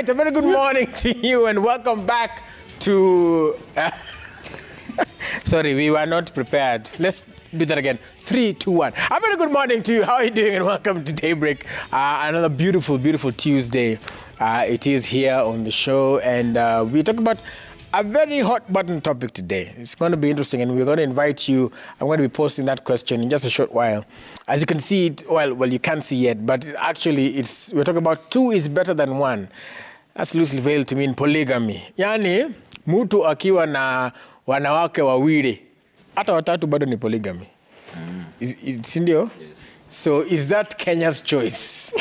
right, a very good morning to you and welcome back to... Sorry, we were not prepared. Let's do that again. 3, 2, 1. A very good morning to you. How are you doing? And welcome to Daybreak. Another beautiful, beautiful Tuesday. It is here on the show. And we talk about a very hot button topic today. It's going to be interesting. And we're going to invite you. I'm going to be posting that question in just a short while. As you can see it, well, you can't see yet. But actually, we're talking about 2 is better than 1. That's loosely veiled to mean polygamy. Yani, mtu akiwa na wanawake wawili, hata watatu bado ni polygamy. Si ndio? Yes. So is that Kenya's choice?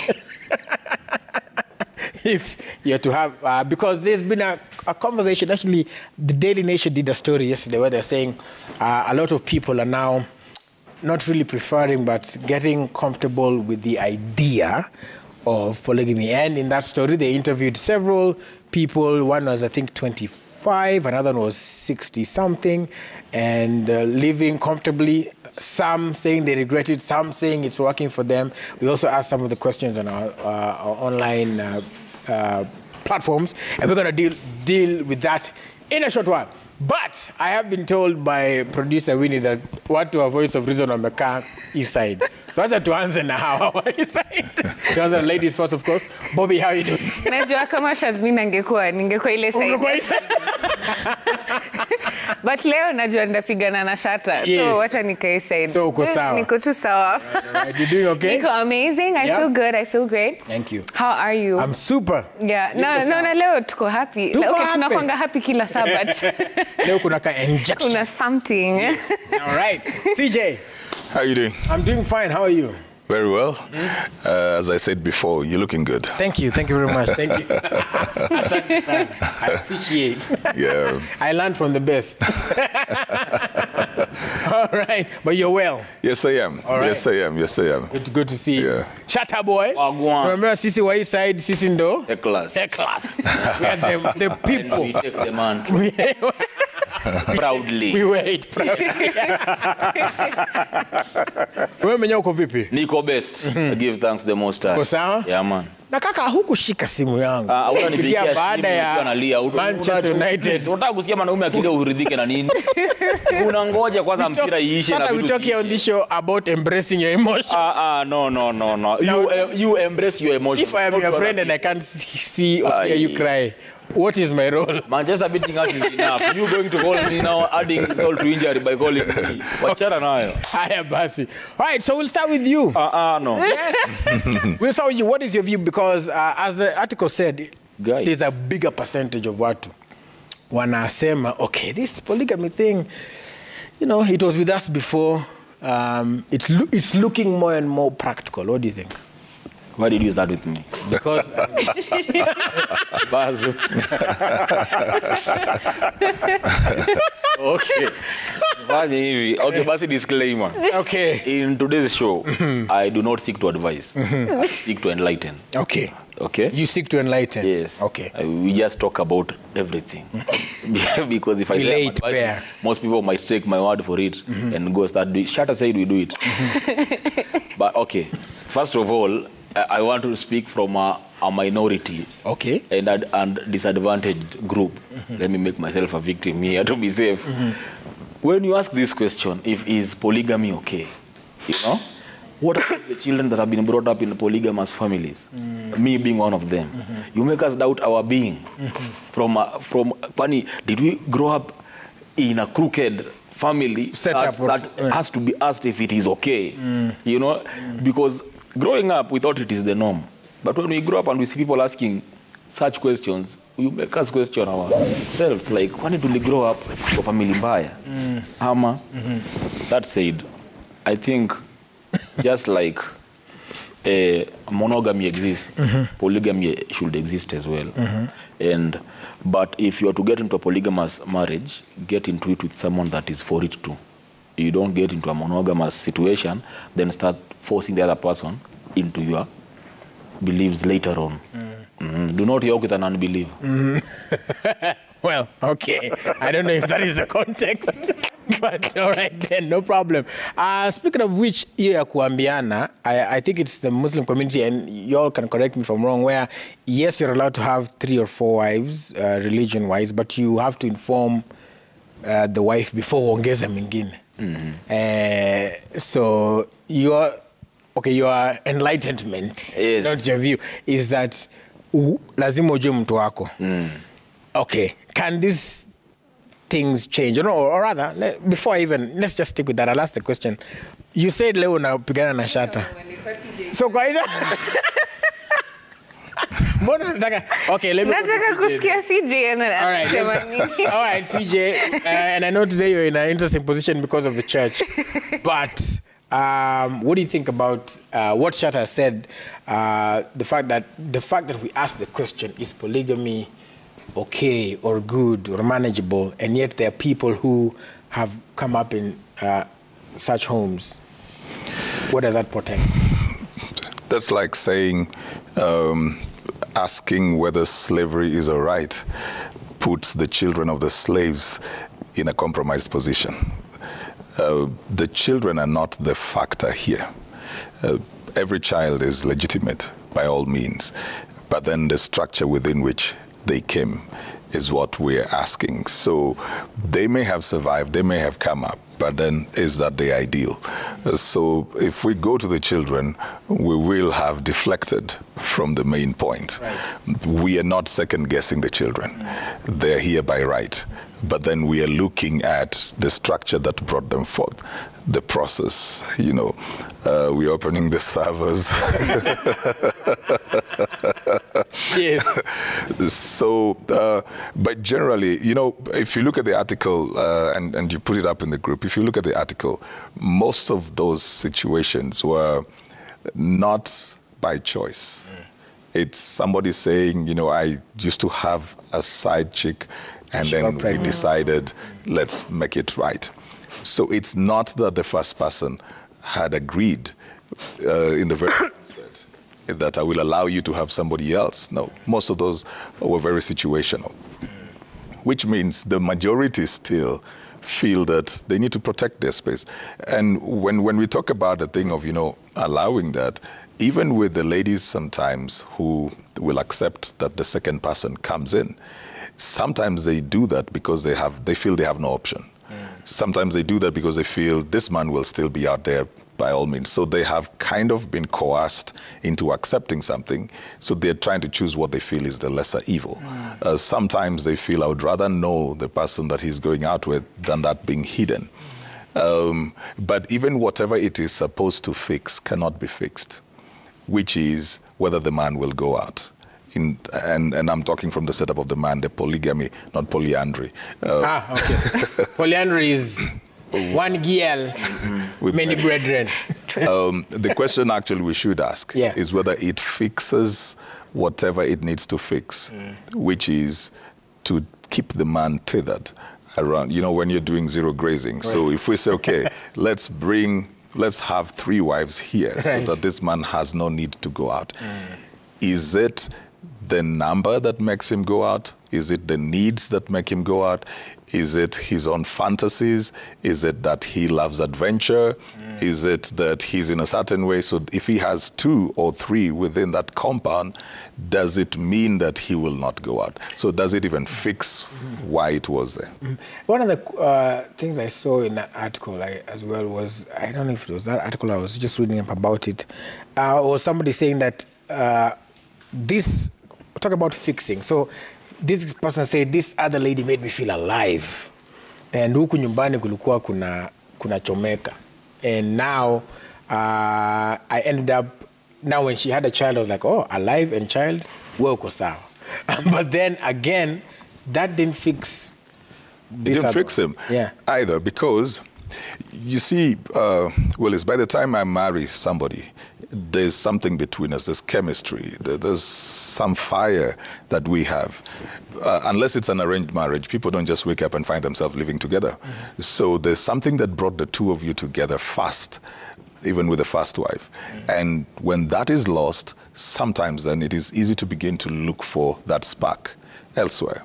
If you're to have, because there's been a conversation, actually the Daily Nation did a story yesterday where they're saying a lot of people are now not really preferring but getting comfortable with the idea of polygamy. And in that story, they interviewed several people. One was, I think, 25, another one was 60-something, and living comfortably. Some saying they regret it, some saying it's working for them. We also asked some of the questions on our online platforms, and we're going to deal with that in a short while. But I have been told by producer Winnie that what to a voice of reason on the car east side. So I have to answer now. East side. To answer the ladies first, of course. Bobby, how are you doing? Najua kama Shazmin ningekuwa ile side. But leo najua ndapigana na Shatta. Yeah. So wacha nikae side. So uko sawa. Niko tu sawa. Right. You doing okay? Niko amazing. I feel good. I feel great. Thank you. How are you? I'm super. Yeah. No, leo tuko happy. Tunakuanga happy kila Sabat. Leo kuna ka injection. Kuna something. Yes. All right. CJ. How are you doing? I'm doing fine. How are you? Very well. As I said before, you're looking good. Thank you. Thank you very much. Thank you. I appreciate. Yeah. I learned from the best. All right. But you're well. Yes, I am. All right. Yes, I am. Yes, I am. Good to see you. Yeah. Shatta boy. Remember Sisi wa East Side, Sisi ndo? The class. The class. We are the people. And we take the man proudly. We wait proudly. Wewe mwenyewe uko vipi? Niko best. I give thanks the most high. Uko sawa? Yeah, man. Na kaka hukushika simu yangu. Unanipigia baada ya Manchester United. Unataka kusikia mwanaume akija uridhike na nini? Unangoja kwanza mpira iishe na vitu. We talking on this show about embracing your emotions. No. You embrace your emotions. If I am your friend and I can't see or hear you cry, what is my role? Manchester beating us is enough. You going to call me now, adding insult to injury by calling me. Wachana nayo. Haya basi. All right, so we'll start with you. No. Yes. We'll start with you. What is your view? Because as the article said, there's a bigger percentage of watu wanasema, okay, this polygamy thing, you know, it was with us before. It's looking more and more practical. What do you think? Why did you start with me? Because... Okay. Okay, basi disclaimer. Okay. In today's show, I do not seek to advise. I seek to enlighten. Okay. Okay? You seek to enlighten? Yes. Okay. We just talk about everything. Because if I say advice, most people might take my word for it and go start doing it. Shatta said we do it. But okay, first of all, I want to speak from a minority, okay, and disadvantaged group. Let me make myself a victim here to be safe. When you ask this question, if is polygamy okay, you know, what are the children that have been brought up in polygamous families? Me being one of them. You make us doubt our being. From Pani, did we grow up in a crooked family that has to be asked if it is okay? You know, because growing up, we thought it is the norm. But when we grow up and we see people asking such questions, we make us question ourselves. Like, why did we grow up for family mbaya? That said, I think just like monogamy exists, polygamy should exist as well. But if you are to get into a polygamous marriage, get into it with someone that is for it too. You don't get into a monogamous situation, then start forcing the other person into your beliefs later on. Do not yoke with an unbeliever. Well, okay. I don't know if that is the context. But all right then, no problem. Speaking of which, I think it's the Muslim community, and you all can correct me if I'm wrong, where yes, you're allowed to have 3 or 4 wives, religion-wise, but you have to inform the wife before ongeza mingine. So your enlightenment, yes, not your view, is that lazima ujue mtu wako. Okay, can these things change? Or rather, before let's just stick with that. I'll ask the question. You said leo unapigana na Shatta. So kwa hivyo okay, let me nataka kusikia CJ. All right, CJ, and I know today you're in an interesting position because of the church, but what do you think about what Shatta said, the fact that we asked the question, is polygamy okay or good or manageable, and yet there are people who have come up in such homes? What does that portend? That's like saying, asking whether slavery is all right puts the children of the slaves in a compromised position. The children are not the factor here. Every child is legitimate by all means, but then the structure within which they came is what we're asking. So they may have survived, they may have come up, but then is that the ideal? So if we go to the children, we will have deflected from the main point. Right. We are not second guessing the children. They're here by right. But then we are looking at the structure that brought them forth, the process, we're opening the servers. Yes. So, but generally, if you look at the article, and you put it up in the group, if you look at the article, most of those situations were not by choice. It's somebody saying, I used to have a side chick, and then we decided, let's make it right. So it's not that the first person had agreed in the very outset that I will allow you to have somebody else. No, most of those were very situational, which means the majority still feel that they need to protect their space. And when we talk about the thing of, allowing that, even with the ladies sometimes who will accept that the second person comes in, sometimes they do that because they feel they have no option. Sometimes they do that because they feel this man will still be out there by all means. So they have kind of been coerced into accepting something. So they're trying to choose what they feel is the lesser evil. Sometimes they feel I would rather know the person that he's going out with than that being hidden. But even whatever it is supposed to fix cannot be fixed, which is whether the man will go out. And I'm talking from the setup of the man, the polygamy, not polyandry. Okay. Polyandry is one girl with many brethren. The question actually we should ask is whether it fixes whatever it needs to fix, which is to keep the man tethered around, when you're doing zero grazing. Right. So if we say, okay, let's have 3 wives here so that this man has no need to go out. Is it the number that makes him go out? Is it the needs that make him go out? Is it his own fantasies? Is it that he loves adventure? Is it that he's in a certain way? So if he has 2 or 3 within that compound, does it mean that he will not go out? So does it even fix why it was there? One of the things I saw in that article as well was, I don't know if it was that article, I was just reading up about it, or somebody saying that talk about fixing. So this person said, this other lady made me feel alive. And huku nyumbani kulikuwa kuna chomeka. And now I ended up, now when she had a child, I was like, oh, alive and child, uko sawa. But then again, that didn't fix this. It didn't fix him either, because you see, Willis, by the time I marry somebody, there's something between us, there's chemistry, there's some fire that we have. Unless it's an arranged marriage, people don't just wake up and find themselves living together. So there's something that brought the 2 of you together fast, even with the first wife. And when that is lost, sometimes then it is easy to begin to look for that spark elsewhere.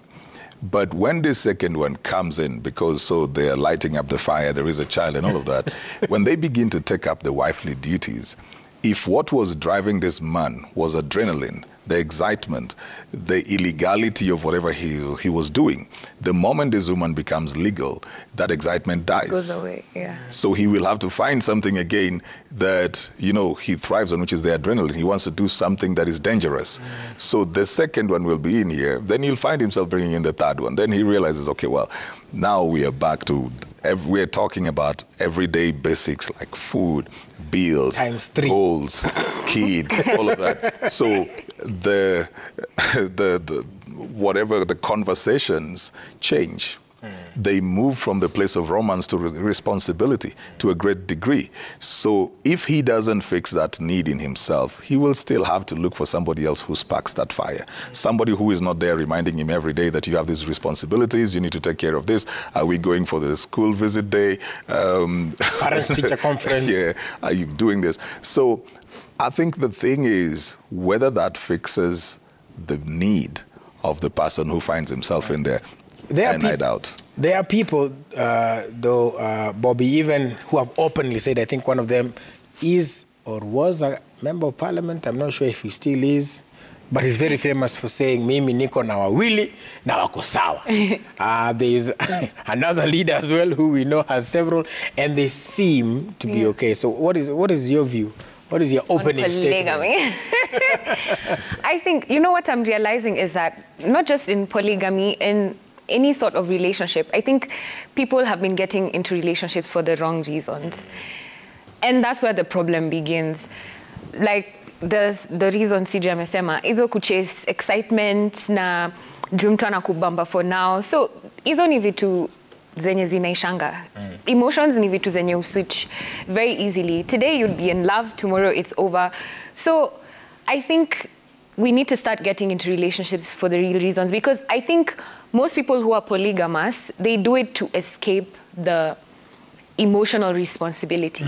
But when the second one comes in, because so they're lighting up the fire, there is a child and all of that, when they begin to take up the wifely duties, if what was driving this man was adrenaline, the excitement, the illegality of whatever he was doing, the moment this woman becomes legal, that excitement dies. Goes away, yeah. So he will have to find something again that, you know, he thrives on, which is the adrenaline. He wants to do something that is dangerous. So the second one will be in here. Then he'll find himself bringing in the third one. Then he realizes, okay, well, now we are back to, we're talking about everyday basics like food, bills, goals, kids, all of that. So the whatever the conversations change. They move from the place of romance to responsibility to a great degree. So if he doesn't fix that need in himself, he will still have to look for somebody else who sparks that fire. Somebody who is not there reminding him every day that you have these responsibilities, you need to take care of this. Are we going for the school visit day? Parents-teacher conference. Yeah, are you doing this? So I think the thing is whether that fixes the need of the person who finds himself in there. There are people, though, Bobby, even who have openly said, I think one of them is or was a member of parliament. I'm not sure if he still is, but he's very famous for saying, Mimi niko na wawili na wako sawa. There is another leader as well who we know has several, and they seem to be okay. So what is your view? What is your opening statement? I think, you know what I'm realizing is that not just in polygamy, in any sort of relationship, I think people have been getting into relationships for the wrong reasons. And that's where the problem begins. Like the reason CJ amesema, hizo kuchase excitement na jumtu anakubamba for now. So hizo ni vitu zenye zinaishanga. Emotions ni vitu zenye uswitch very easily. Today you'd be in love, tomorrow it's over. So I think we need to start getting into relationships for the real reasons, because I think most people who are polygamous, they do it to escape the emotional responsibility.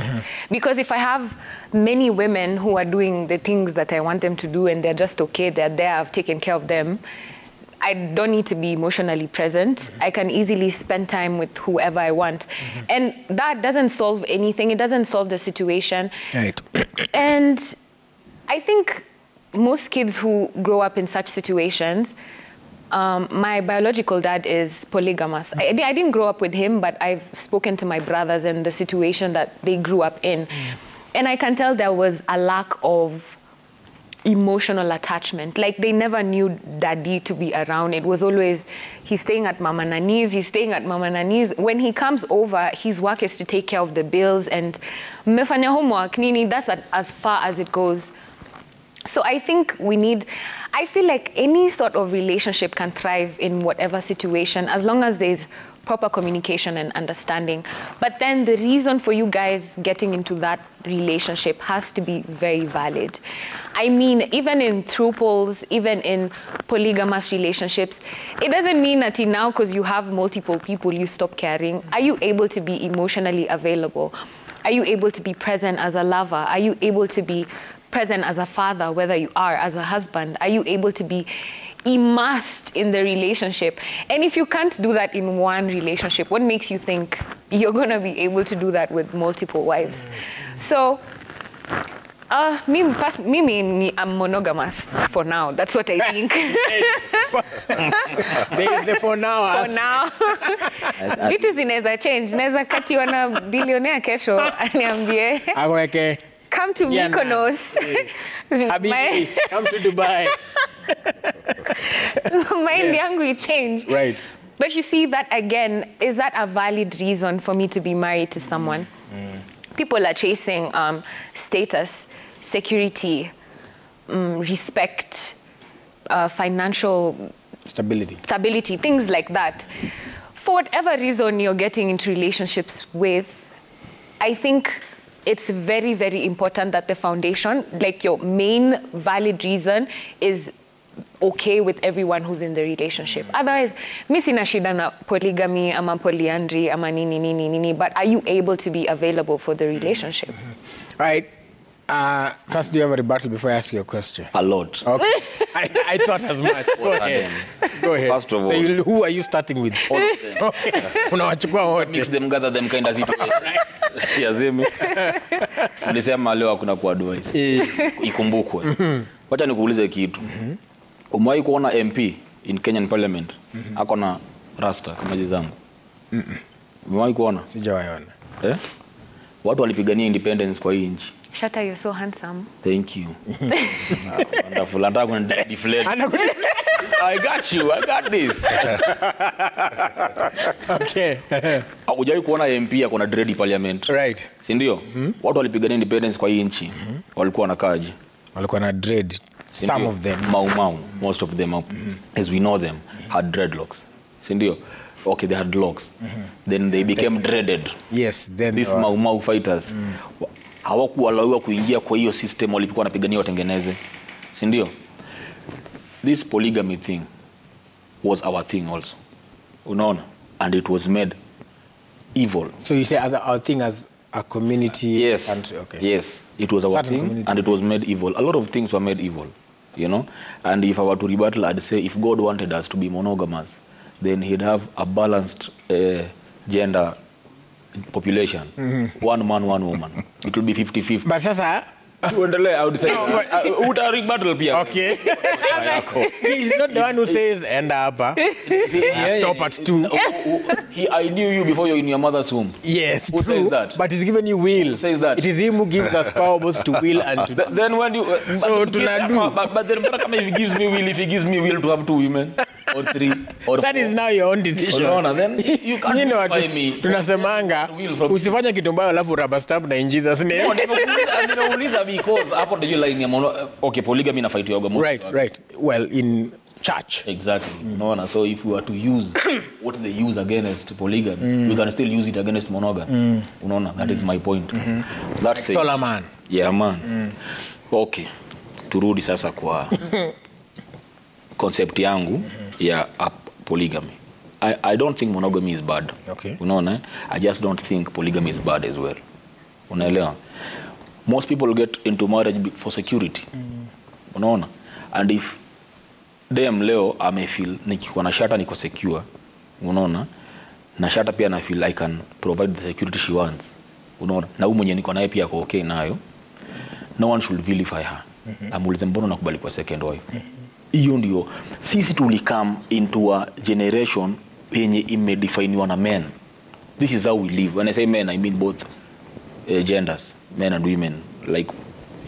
Because if I have many women who are doing the things that I want them to do and they're just okay, they're there, I've taken care of them, I don't need to be emotionally present. I can easily spend time with whoever I want. And that doesn't solve anything. It doesn't solve the situation. Right. And I think most kids who grow up in such situations, my biological dad is polygamous. I didn't grow up with him, but I've spoken to my brothers and the situation that they grew up in. And I can tell there was a lack of emotional attachment. Like they never knew daddy to be around. It was always, he's staying at Mama Nani's, he's staying at Mama Nani's. When he comes over, his work is to take care of the bills and mmefanya homework, nini, that's as far as it goes. So I think I feel like any sort of relationship can thrive in whatever situation as long as there's proper communication and understanding. But then the reason for you guys getting into that relationship has to be very valid. I mean, even in throuples, even in polygamous relationships, it doesn't mean that now because you have multiple people, you stop caring. Are you able to be emotionally available? Are you able to be present as a lover? Are you able to be present as a father, whether you are as a husband? Are you able to be immersed in the relationship? And if you can't do that in one relationship, what makes you think you're going to be able to do that with multiple wives? So, Mimi, I'm monogamous for now. That's what I think. There is the for now. For now. Vitu zinaweza change. Naweza katiwa na billionaire kesho aniambie. Aweke. Come to Mykonos. Habibi, come to Dubai. Mind yangu change. Right. But you see that again, is that a valid reason for me to be married to someone? People are chasing status, security, respect, financial stability, things like that. For whatever reason you're getting into relationships with, I think it's very, very important that the foundation, like your main valid reason, is okay with everyone who's in the relationship. Otherwise, mi sina shida na polygamy, ama polyandry, ama nini, but are you able to be available for the relationship? All right. First, do you have a rebuttal before I ask you a question? A lot. Okay. I thought as much. Go ahead. Go ahead. First of all, so who are you starting with? all of them. Okay. Unawachukua wote. Mix them, gather them, kind of situation. Yazimi. Nilisema leo hakuna ku advice. Ikumbukwe. Wacha nikuulize kitu. Umewahi kuona MP in Kenyan Parliament? Ako na rasta kama jizangu. Umewahi kuona? Sijawahi ona. Eh? Watu walipigania independence kwa hii nchi. Shatta, you're so handsome. Thank you. Wonderful. I'm going to deflate. I got you. I got this. Okay. Hujai kuona MP akona dread parliament. Right. Si ndio? Watu walipigania independence kwa hii nchi. Walikuwa wanakaaje? Walikuwa na dread. Some of them. Mau. Most of them, as we know them, had dreadlocks. Si ndio? Okay, they had locks. Then they became dreaded. Yes. Then these Mau fighters. Hawakualawiwa kuingia kwa hiyo system walipokuwa wanapigania watengeneze. Si ndio? This polygamy thing was our thing also. Unaona? And it was made evil. So you say our thing as a community? Yes. Country? Okay. Yes. It was our Certain thing community. and it was made evil. A lot of things were made evil. You know? And if I were to rebuttal, I'd say if God wanted us to be monogamous, then he'd have a balanced gender population. One man, one woman. It will be 50-50. But sasa... Tuendelee, I would say. Rebuttal pia. Okay. He's not the one who says, end up. Stop at 2. I knew you before you're in your mother's womb. Yes, who true. says that? But he's given you will. Who says that? It is him who gives us power both to will and to... Then when you... So to do. But then if he gives me will to have 2 women, or 3, or 4. That is now your own decision. No, then you can't justify me. Tunasemanga, usifanya kitu mbaya alafu rubber stamp na in Jesus name. Nimeuliza because hapo ndio line ya mono. Okay, polygamy na fight yoga. Right. Well, in church. Exactly. No. So if we were to use what they use against polygamy, we can still use it against monogamy. Unaona? That is my point. That's it. Solomon. Yeah, man. Okay. Turudi sasa kwa concept yangu ya polygamy. I don't think monogamy is bad. Okay. Unaona? I just don't think polygamy is bad as well. Unaelewa? Most people get into marriage for security. Unaona? And if them leo ame feel nikikuwa na Shatta niko secure. Unaona? Na Shatta pia na feel I can provide the security she wants. Unaona? Na huyu mwenye niko naye pia ako okay nayo. No one should vilify her. Amuulize mbona nakubali kwa second wife. Hiyo ndio sisi tulikam into a generation yenye imedefiniwa na men. This is how we live. When I say men, I mean both genders, men and women, like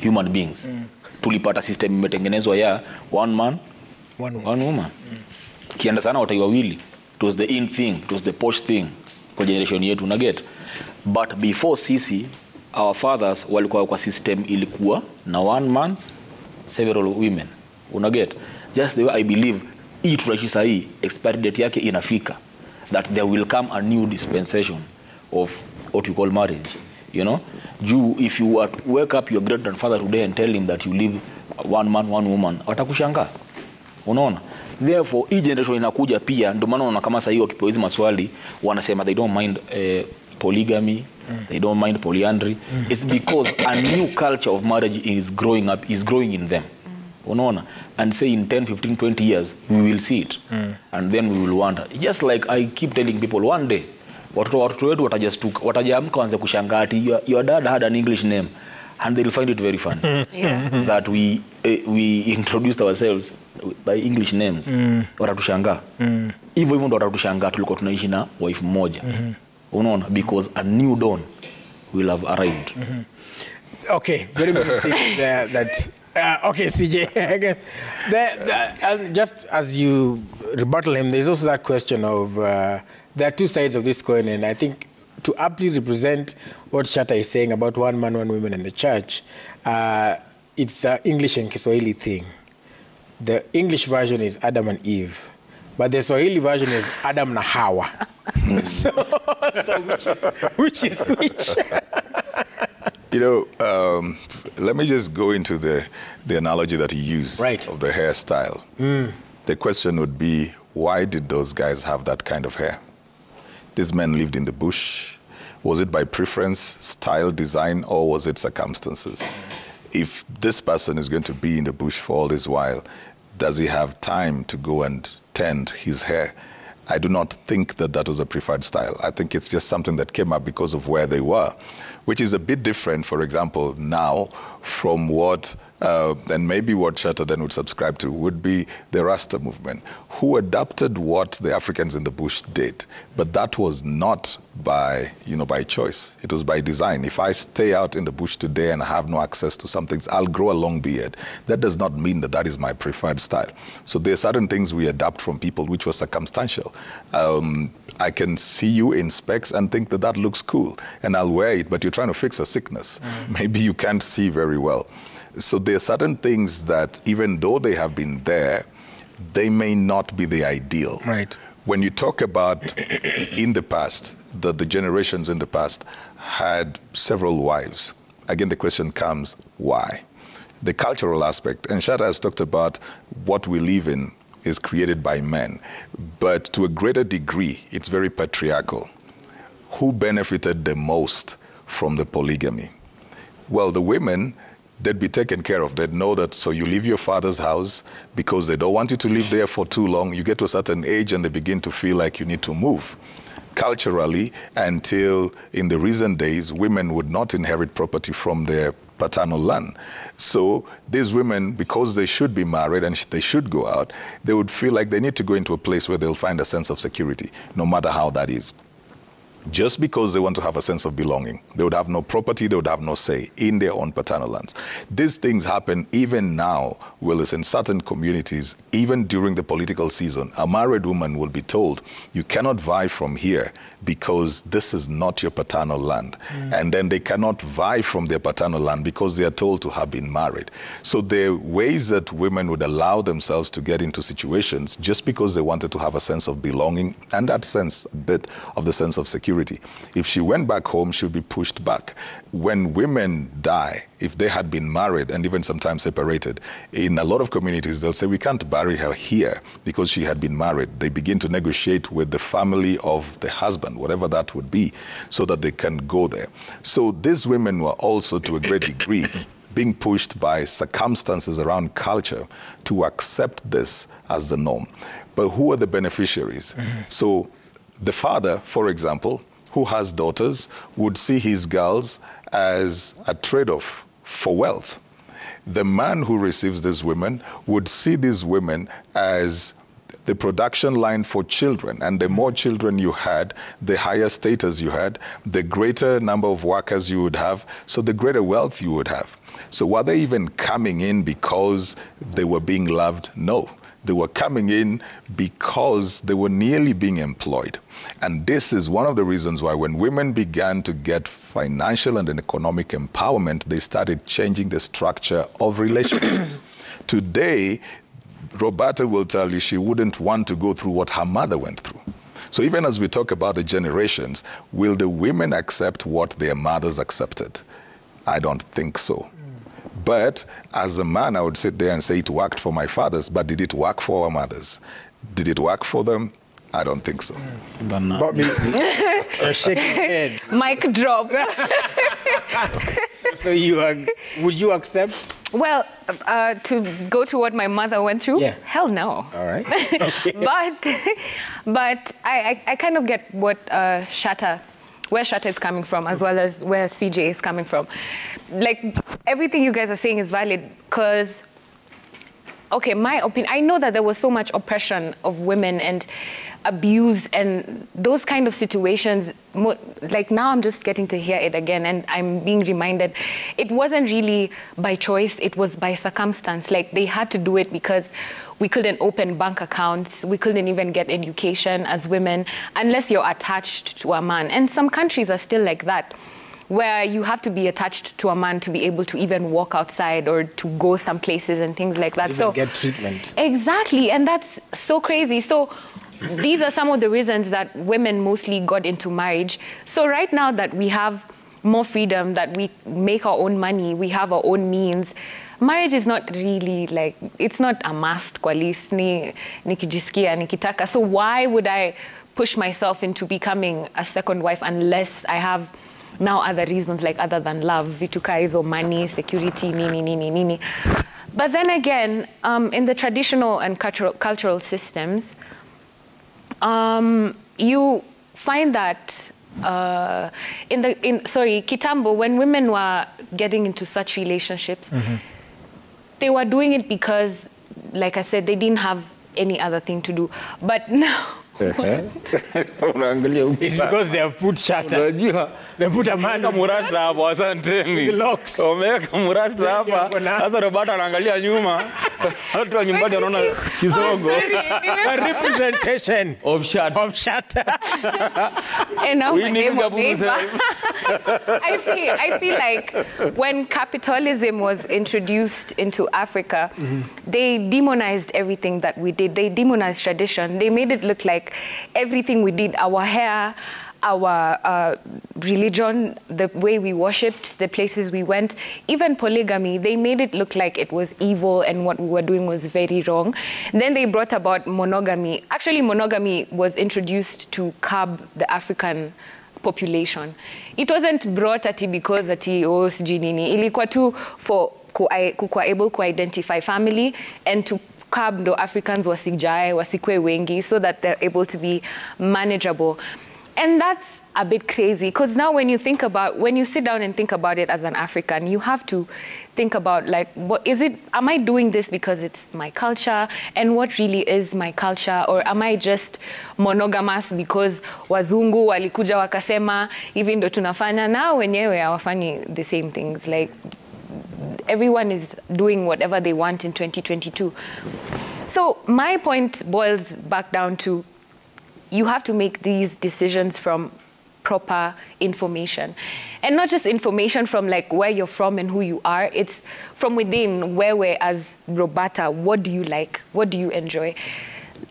human beings. Tulipata system imetengenezwa ya one man, one woman. Kienda sana watu wawili. It was the in thing, it was the posh thing kwa generation yetu na get. But before sisi, our fathers walikuwa kwa system ilikuwa na one man, several women. Unaget? Just the way I believe hii tunaishi sahi expiry date yake inafika, that there will come a new dispensation of what you call marriage. You know, if you were to wake up your great grandfather today and tell him that you live one man one woman, watakushangaa. Unaona? Therefore hii generation inakuja pia, ndio maana unaona kama sahi wakipewa hizo maswali wanasema they don't mind polygamy, they don't mind polyandry. It's because a new culture of marriage is growing in them. Unaona? And say in 10, 15, 20 years we will see it. And then we will wonder. Just like I keep telling people, one day watoto wetu watajaamka waanze kushangaa ati your dad had an English name, and they'll find it very funny. That we introduced ourselves by English names. Watatushangaa. Hivyo ndo watatushangaa tulikuwa tunaishi na wife mmoja. Unaona? Because a new dawn will have arrived. Okay, very many things there that... okay, CJ, I guess just as you rebuttal him, there's also that question of there are two sides of this coin, and I think to aptly represent what Shatta is saying about one man, one woman in the church, it's an English and Kiswahili thing. The English version is Adam and Eve, but the Swahili version is Adam na Hawa. so which is which? You know, let me just go into the analogy that he used of the hairstyle. The question would be, why did those guys have that kind of hair? These men lived in the bush. Was it by preference, style, design, or was it circumstances? if this person is going to be in the bush for all this while, does he have time to go and tend his hair? I do not think that that was a preferred style. I think it's just something that came up because of where they were, which is a bit different, for example, now from what, and maybe what Shatta then would subscribe to, would be the Rasta movement, who adapted what the Africans in the bush did. But that was not by, by choice. It was by design. If I stay out in the bush today and I have no access to some things, I'll grow a long beard. That does not mean that that is my preferred style. So there are certain things we adapt from people which were circumstantial. I can see you in specs and think that that looks cool, and I'll wear it, but you're trying to fix a sickness. Maybe you can't see very well. So there are certain things that, even though they have been there, they may not be the ideal. Right. When you talk about in the past, the generations in the past had several wives. Again, the question comes, why? The cultural aspect, and Shatta has talked about what we live in is created by men, but to a greater degree, it's very patriarchal. Who benefited the most from the polygamy? Well, the women, they'd be taken care of. They'd know that, so you leave your father's house because they don't want you to live there for too long. You get to a certain age and they begin to feel like you need to move. Culturally, until in the recent days, women would not inherit property from their paternal land. So these women, because they should be married and they should go out, they would feel like they need to go into a place where they'll find a sense of security, no matter how that is. Just because they want to have a sense of belonging. They would have no property, they would have no say in their own paternal lands. These things happen even now, Willis, in certain communities, even during the political season. A married woman will be told, you cannot vie from here because this is not your paternal land. And then they cannot vie from their paternal land because they are told to have been married. So there are ways that women would allow themselves to get into situations just because they wanted to have a sense of belonging and that sense, a bit of the sense of security. If she went back home, she would be pushed back. When women die, if they had been married and even sometimes separated, in a lot of communities, they'll say, we can't bury her here because she had been married. They begin to negotiate with the family of the husband, whatever that would be, so that they can go there. So these women were also, to a great degree, being pushed by circumstances around culture to accept this as the norm. But who are the beneficiaries? So the father, for example, who has daughters, would see his girls as a trade-off for wealth. The man who receives these women would see these women as the production line for children. And the more children you had, the higher status you had, the greater number of workers you would have, so the greater wealth you would have. So were they even coming in because they were being loved? No. They were coming in because they were nearly being employed. And this is one of the reasons why when women began to get financial and economic empowerment, they started changing the structure of relationships. Today, Roberta will tell you she wouldn't want to go through what her mother went through. So even as we talk about the generations, will the women accept what their mothers accepted? I don't think so. But as a man, I would sit there and say it worked for my fathers, but did it work for our mothers? Did it work for them? I don't think so. Bobby, you're shaking your head. Mic drop. So would you accept? Well, to go through what my mother went through? Yeah. Hell no. All right. Okay. but I kind of get what where Shatta is coming from, as well as where CJ is coming from. Like, everything you guys are saying is valid, because, okay, my opinion, I know that there was so much oppression of women and abuse and those kind of situations. Like, now I'm just getting to hear it again, and I'm being reminded it wasn't really by choice, it was by circumstance. Like, they had to do it because we couldn't open bank accounts, we couldn't even get education as women unless you're attached to a man. And some countries are still like that, where you have to be attached to a man to be able to even walk outside or to go some places and things like that. Even get treatment. Exactly, and that's so crazy. So these are some of the reasons that women mostly got into marriage. So right now that we have more freedom, that we make our own money, we have our own means, marriage is not really like, it's not a must, kwa least, nikijisikia, nikitaka. So why would I push myself into becoming a second wife unless I have now other reasons, like other than love, vitu kaa hizo, money, security, nini. But then again, in the traditional and cultural systems, you find that Kitambo, when women were getting into such relationships, they were doing it because, like I said, they didn't have any other thing to do. But now, it's because they have put Shatta. They put a man with the locks. A representation of Shatta. And now my name of I feel like when capitalism was introduced into Africa, they demonized everything that we did. They demonized tradition. They made it look like everything we did, our hair, our religion, the way we worshipped, the places we went, even polygamy, they made it look like it was evil and what we were doing was very wrong. Then they brought about monogamy. Actually, monogamy was introduced to curb the African population. It wasn't brought ati because ati sijui nini. Ilikuwa tu for kuwa able to identify family and to curb ndo Africans wasijae, wasikwe wengi, so that they're able to be manageable. And that's a bit crazy, because now when you sit down and think about it as an African, you have to think about, like, am I doing this because it's my culture, and what really is my culture, or am I just monogamous because wazungu walikuja wakasema hivi ndo tunafanya? Now wenyewe hawafanyi the same things. Like, everyone is doing whatever they want in 2022. So my point boils back down to, you have to make these decisions from proper information. And not just information from like where you're from and who you are, it's from within, where we're as Roberta, what do you like? What do you enjoy?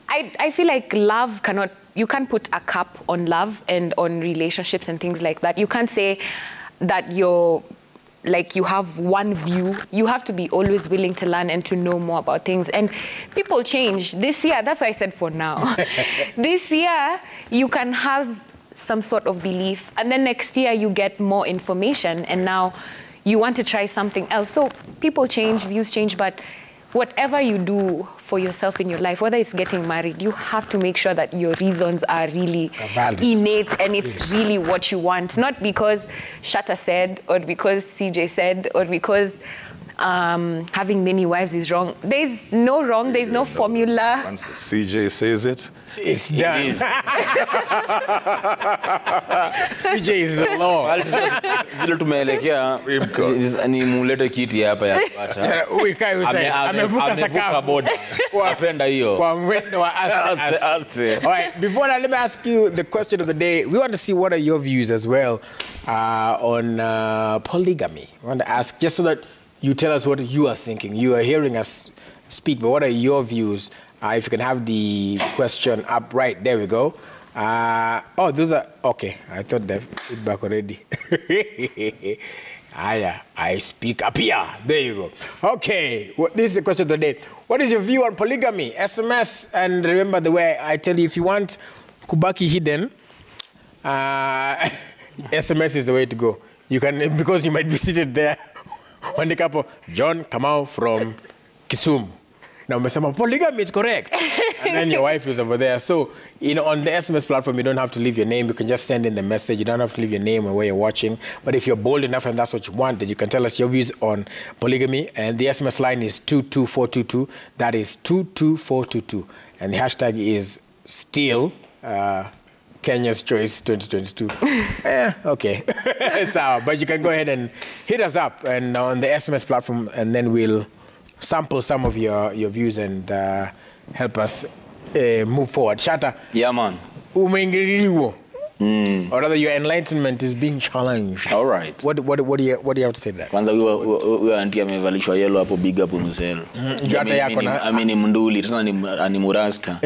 I feel like you can't put a cap on love and on relationships and things like that. You can't say that you have one view. You have to be always willing to learn and to know more about things. And people change. This year, that's why I said for now. This year, you can have some sort of belief, and then next year you get more information, and now you want to try something else. So people change, views change, but whatever you do for yourself in your life, whether it's getting married, you have to make sure that your reasons are really innate and it's really what you want. Not because Shatta said, or because CJ said, or because having many wives is wrong. There's no wrong, there's no formula. Once CJ says it, it's done. CJ is the law. Vile tumeelekea ni mulete kiti hapa ya kupata. Amevuka sakafu. Napenda hiyo. Kwa mwendo wa ase. All right, before that, let me ask you the question of the day. We want to see what are your views as well on polygamy. I want to ask, just so that you tell us what you are thinking. You are hearing us speak, but what are your views? If you can have the question up right, there we go. Those are, okay. I thought the feedback already. I speak up here. There you go. Okay, this is the question of the day. What is your view on polygamy? SMS, and remember the way I tell you, if you want kubaki hidden, SMS is the way to go. You can, because you might be seated there. One the couple, John Kamau from Kisumu. Now, polygamy is correct. And then your wife is over there. So, on the SMS platform, you don't have to leave your name. You can just send in the message. You don't have to leave your name or where you're watching. But if you're bold enough and that's what you want, then you can tell us your views on polygamy. And the SMS line is 22422. That is 22422. And the hashtag is still Kenya's Choice 2022. Okay. But you can go ahead and hit us up and on the SMS platform, and then we'll sample some of your views and help us move forward. Shatta. Yeah, man. Or rather, your enlightenment is being challenged. All right. What do you have to say to that? Kwanza huyo anti amevalishwa yellow hapo, big up mzee. Shatta yako na amini mnduli tena ni murasta.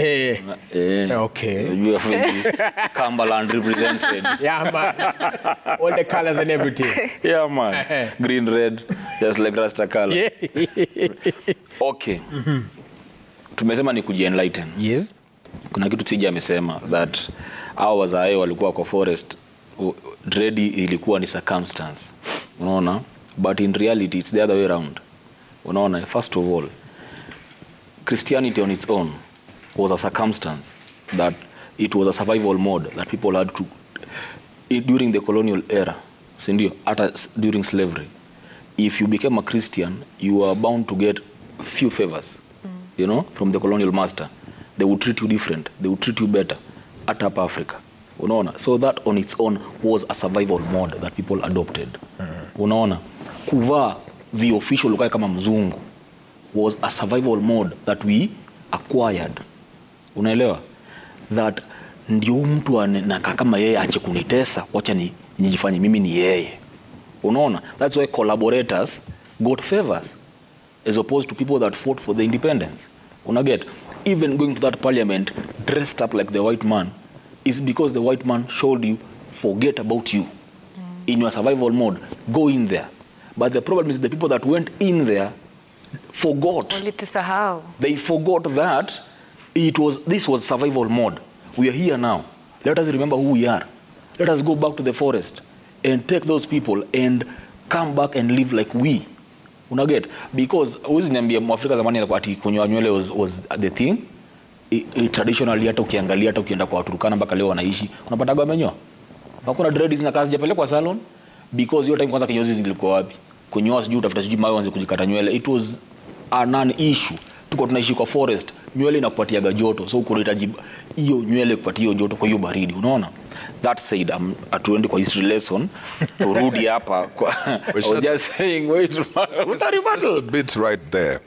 Okay. Cumberland represented. Yeah, man. All the colors and everything. Yeah, man. Green, red, just like rasta color. Yeah. Okay. Tumesema ni kujienlighten. Yes. Kuna kitu tija amesema that hao wazae walikuwa kwa forest dread ilikuwa ni circumstance. Unaona? But in reality it's the other way around. Unaona? First of all, Christianity on its own was a circumstance, that it was a survival mode that people had to during the colonial era, sindio, during slavery. If you became a Christian, you were bound to get few favors, you know, from the colonial master. They would treat you different. They would treat you better at Upper Africa. Unaona? So that on its own was a survival mode that people adopted. Unaona? Kuvaa the official ukae kama mzungu was a survival mode that we acquired. Unaelewa? That ndio mtu anakaa kama yeye ache kunitesa, wacha nijifanye mimi ni yeye. Unaona? That's why collaborators got favors as opposed to people that fought for the independence. Unaget? Even going to that parliament dressed up like the white man is because the white man showed you, forget about you. In your survival mode, go in there. But the problem is the people that went in there forgot. They forgot that this was survival mode. We are here now. Let us remember who we are. Let us go back to the forest and take those people and come back and live like we. Unaget? Because uwezi niambia Mwafrika zamani ati kunyoa nywele was the thing. Traditionally hata ukiangalia hata ukienda kwa Turkana mpaka leo wanaishi, unapata wamenyoa. Hakuna dreads na kazi japeleka kwa salon because hiyo time kwanza kinyozi zilikuwa wapi? Kunyoa sijui utafuta sijui mawe anze kujikata nywele. It was a non issue. Tuko tunaishi kwa forest, nywele inakupatia joto. So unahitaji hiyo nywele kupatia hiyo joto kwa hiyo baridi. Unaona? That said, atuende kwa history lesson turudi hapa I was just saying wait just a bit right there.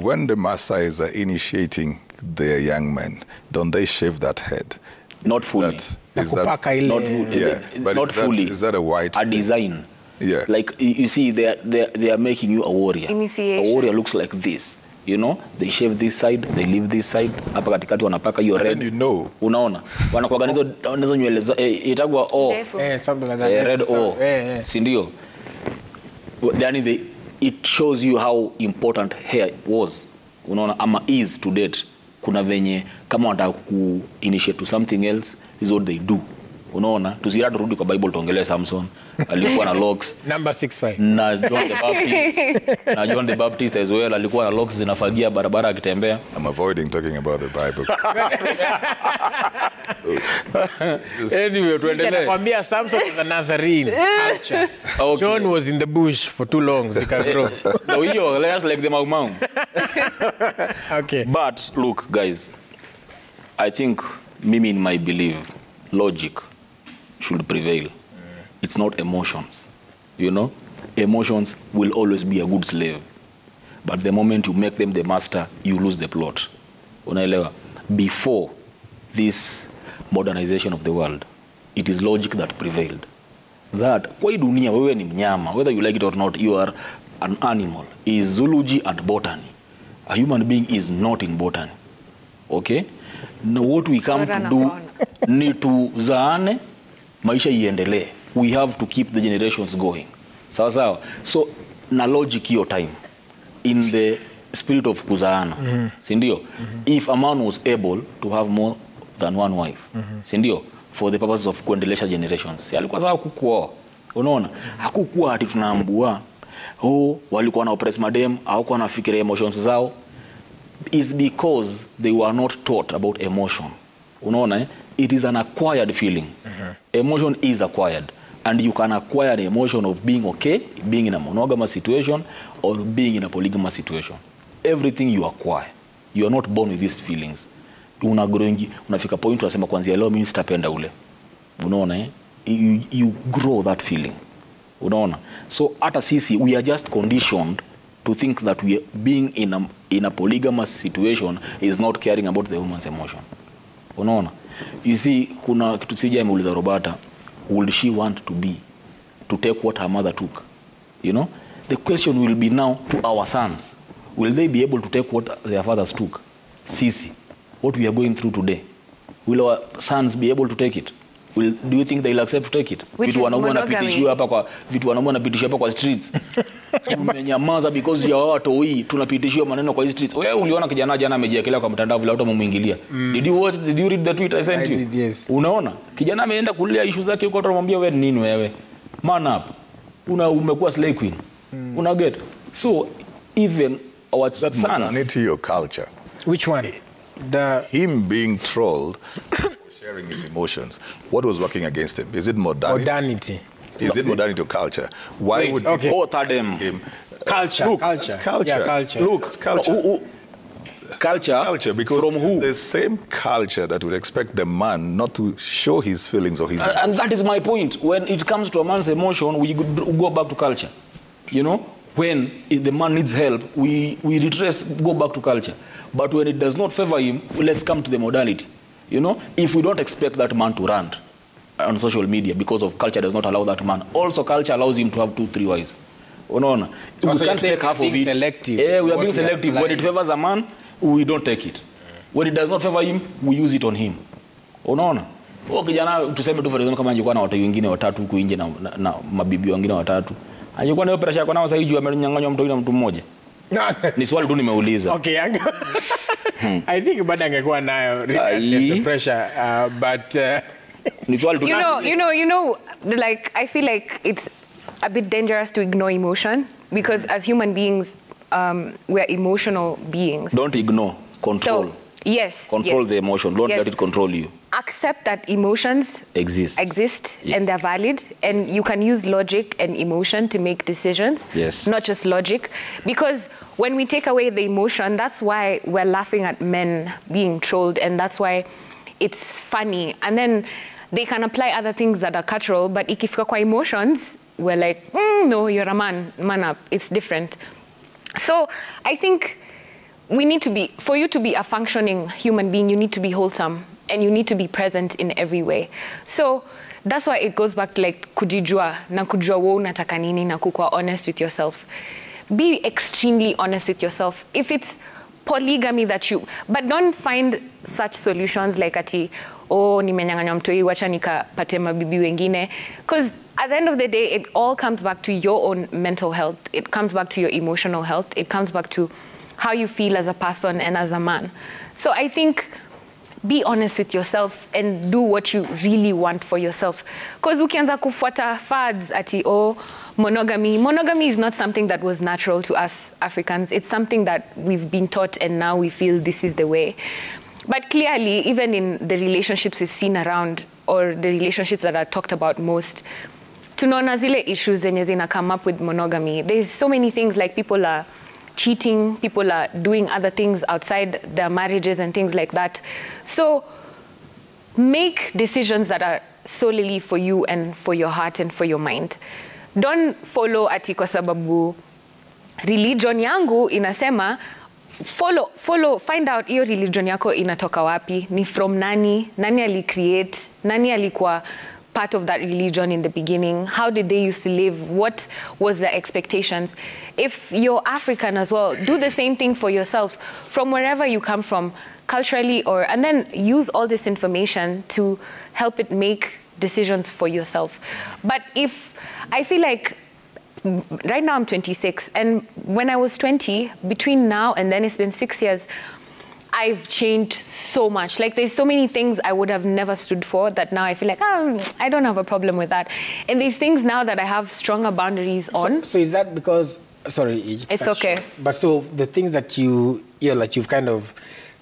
When the Maasais are initiating their young men, don't they shave that head? Not fully. Is that not fully? Yeah, but not fully. Is that a white a design? Yeah. Like you see, they are making you a warrior. Initiation. A warrior looks like this. You know, they shave this side, they leave this side. Hapa katikati wanapaka hiyo red. Then you know. Unaona? Wanakuwa hizo nywele itagwa something like that. Red O. Si ndio? Then it shows you how important hair was. Unaona, ama is to date. Kuna venye kama wanataka ku initiate to something else, is what they do. Unaona? Tusira turudi kwa Bible tuongelee Samson. Alikuwa na locks. Number 65. Na John the Baptist. Na John the Baptist as well alikuwa na locks zinafagia barabara akitembea. I'm avoiding talking about the Bible. Anyway, tuendelee. Nakwambia Samson was a Nazarene culture. Okay. John was in the bush for too long, zikagrow. No, hiyo let's like the Mau. Okay. But look guys, I think mimi in my belief, logic should prevail. It's not emotions. You know, emotions will always be a good slave. But the moment you make them the master, you lose the plot. Unaelewa? Before this modernization of the world, it is logic that prevailed. That kwa hii dunia wewe ni mnyama, whether you like it or not, you are an animal. Is zoology and botany. A human being is not in botany. Okay? Now what we come to do ni tuzaane, maisha iendelee. We have to keep the generations going. Sawa sawa. So na logic hiyo time in the spirit of kuzaana. Sindio? If a man was able to have more than one wife, sindio, for the purpose of kuendelesha generations, alikuwa sawa kukuoa. Unaona? Hakukuwa ati tunaambua walikuwa na oppress madem au kwa nafikiria emotions zao. Is because they were not taught about emotion. Unaona? It is an acquired feeling. Emotion is acquired. And you can acquire the emotion of being okay, being in a monogamous situation, or being in a polygamous situation. Everything you acquire. You are not born with these feelings. Unafika point unasema kwanzia leo mimi sitapenda ule. Unaona? You grow that feeling. Unaona? So hata sisi we are just conditioned to think that we being in a polygamous situation is not caring about the woman's emotion. Unaona? You see, kuna kitu sija imeuliza Roberta, would she want to take what her mother took? You know? The question will be now to our sons. Will they be able to take what their fathers took? Sisi, what we are going through today. Will our sons be able to take it? do you think they'll accept to take it? Which Vitu is wanaume monogamy. wanapitishiwa hapa kwa streets. Umenyamaza because ya watu hii tunapitishiwa maneno kwa streets. Wewe uliona kijana jana amejiekelea kwa mtandao vile watu wamemuingilia. Did you read the tweet I sent you? I did, yes. Unaona? Kijana ameenda kulia issue zake huko, atamwambia wewe nini wewe? Man up. Umekuwa slay queen. Una get? So even our That's sons, modernity or culture. Which one? Him being trolled for sharing his emotions. What was working against him? Is it modernity? Modernity. Is it modernity or culture? Why Wait, would okay. both of them. him? Culture. Look, culture. it's culture. Yeah, culture. Look, It's culture. Culture Because from who? the same culture that would expect the man not to show his feelings or his And that is my point. When it comes to a man's emotion, we go back to culture. You know, when the man needs help, we retrace, go back to culture. But when it does not favor him, let's come to the modality. You know, if we don't expect that man to rant on social media because of culture does not allow that man. Also, culture allows him to have 2-3 wives. Unaona? We Also, can't you're take half of being it. selective. Yeah, we are What being we selective. apply. When it favors a man, we don't take it. When it does not favor him, we use it on him. Unaona? Kijana tuseme tu for example kama angekuwa na watu wengine watatu huku nje na mabibi wengine watatu. Angekuwa na hiyo pressure kwa nao sasa hivi amenyang'anywa mtu na mtu mmoja. Ni swali tu nimeuliza. Okay, I think bado angekuwa nayo regardless the pressure, but Ni swali tu. You know, like I feel like it's a bit dangerous to ignore emotion because as human beings, we're emotional beings. Don't ignore, control. So, yes. Control yes. the emotion. Don't Yes. let it control you. Accept that emotions Exist. yes. And they're valid, and you can use logic and emotion to make decisions. Yes. Not just logic, because when we take away the emotion, that's why we're laughing at men being trolled, and that's why it's funny. And then they can apply other things that are cultural, but ikifika kwa emotions, we're like, no, you're a man up. It's different. So I think we need to be, for you to be a functioning human being, you need to be wholesome and you need to be present in every way. So that's why it goes back to like kujijua na kujua wewe unataka nini na kukuwa honest with yourself. Be extremely honest with yourself. If it's polygamy that you, but don't find such solutions like ati, nimenyang'anywa mtoi wacha nikapate mabibi wengine. Because at the end of the day, it all comes back to your own mental health. It comes back to your emotional health. It comes back to how you feel as a person and as a man. So I think be honest with yourself and do what you really want for yourself. Because ukianza kufuata fads ati, monogamy is not something that was natural to us Africans. It's something that we've been taught and now we feel this is the way. But clearly, even in the relationships we've seen around, or the relationships that are talked about most, tunaona zile issues zenye zina come up with monogamy. There's so many things, like people are cheating, people are doing other things outside their marriages and things like that. So make decisions that are solely for you and for your heart and for your mind. Don't follow ati kwa sababu religion yangu inasema, find out iyo religion yako inatoka wapi, ni from nani alicreate, nani alikuwa part of that religion in the beginning, how did they used to live, what was their expectations. If you're African as well, do the same thing for yourself from wherever you come from culturally, and then use all this information to help it make decisions for yourself. But I feel like right now I'm 26, and when I was 20, between now and then it's been 6 years, I've changed so much. Like there's so many things I would have never stood for that now I feel like, I don't have a problem with that. And there's things now that I have stronger boundaries on. So is that because, sorry. It's okay. But so the things that you've kind of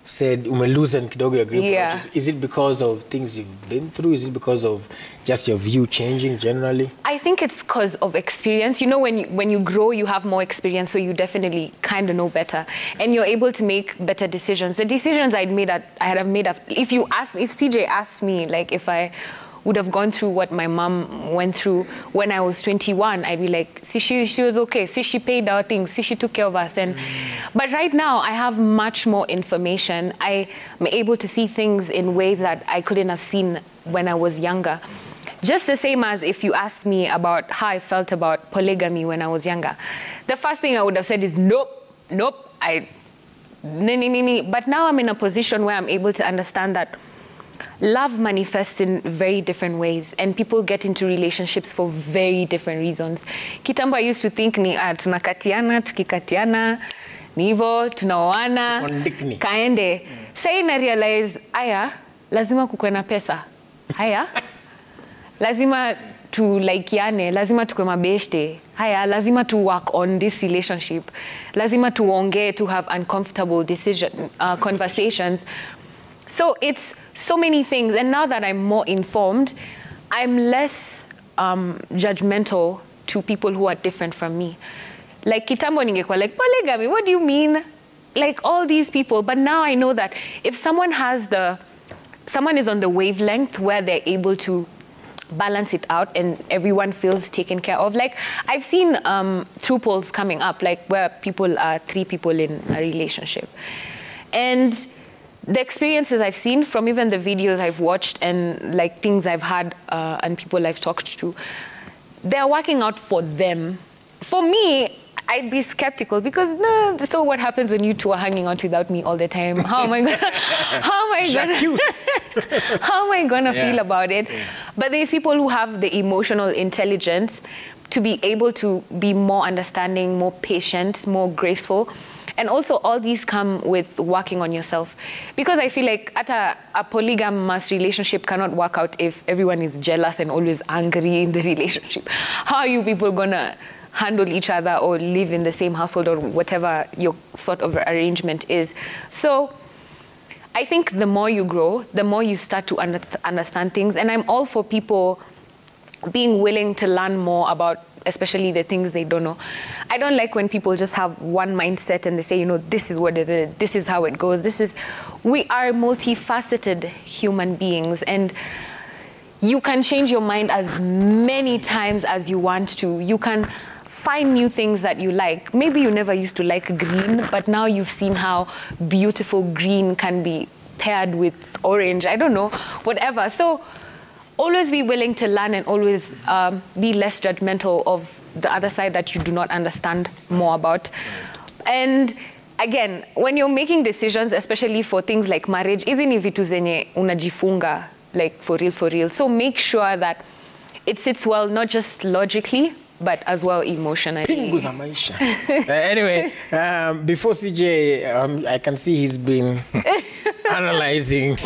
said, umeloosen kidogo your grip, Yeah. is it because of things you've been through? Is it because of just your view changing generally? I think it's because of experience. You know, when you grow, you have more experience, so you definitely kind of know better, and you're able to make better decisions. The decisions I'd have made. If CJ asked me, like, if I would have gone through what my mom went through when I was 21, I'd be like, see, she was okay. See, she paid our things. See, she took care of us. But right now, I have much more information. I'm able to see things in ways that I couldn't have seen when I was younger. Just the same as if you asked me about how I felt about polygamy when I was younger. The first thing I would have said is, nope. But now I'm in a position where I'm able to understand that love manifests in very different ways, and people get into relationships for very different reasons. Kitambo, I used to think ni tunakatiana, tukikatiana, ni hivyo, tunaoana, kaende. Say na realize, aya, lazima kukuwe na pesa. Aya, lazima tulaikiane, lazima tukue mabeshte. Haya, lazima to work on this relationship. Lazima tuongee, to have uncomfortable conversations. So it's so many things. And now that I'm more informed, I'm less judgmental to people who are different from me. Like kitambo ningekuwa like, polygamy, what do you mean? Like all these people. But now I know that if someone is on the wavelength where they're able to balance it out and everyone feels taken care of. Like I've seen truples coming up, like where people are 3 people in a relationship. And the experiences I've seen from even the videos I've watched and like things I've had and people I've talked to, they're working out for them. For me, I'd be skeptical because no, so what happens when you two are hanging out without me all the time? How am I gonna feel about it? Yeah. But there's people who have the emotional intelligence to be able to be more understanding, more patient, more graceful. And also all these come with working on yourself. Because I feel like a polygamous relationship cannot work out if everyone is jealous and always angry in the relationship. How are you people gonna handle each other or live in the same household or whatever your sort of arrangement is? So I think the more you grow, the more you start to understand things. And I'm all for people being willing to learn more about especially the things they don't know. I don't like when people just have one mindset and they say, you know, this is what it is, this is how it goes, we are multifaceted human beings, and you can change your mind as many times as you want to. You can find new things that you like. Maybe you never used to like green, but now you've seen how beautiful green can be paired with orange, I don't know, whatever. So always be willing to learn and always be less judgmental of the other side that you do not understand more about. And again, when you're making decisions, especially for things like marriage, isn't if vitu zenye unajifunga, like for real. So make sure that it sits well, not just logically, but as well emotionally. Anyway, before CJ, I can see he's been analyzing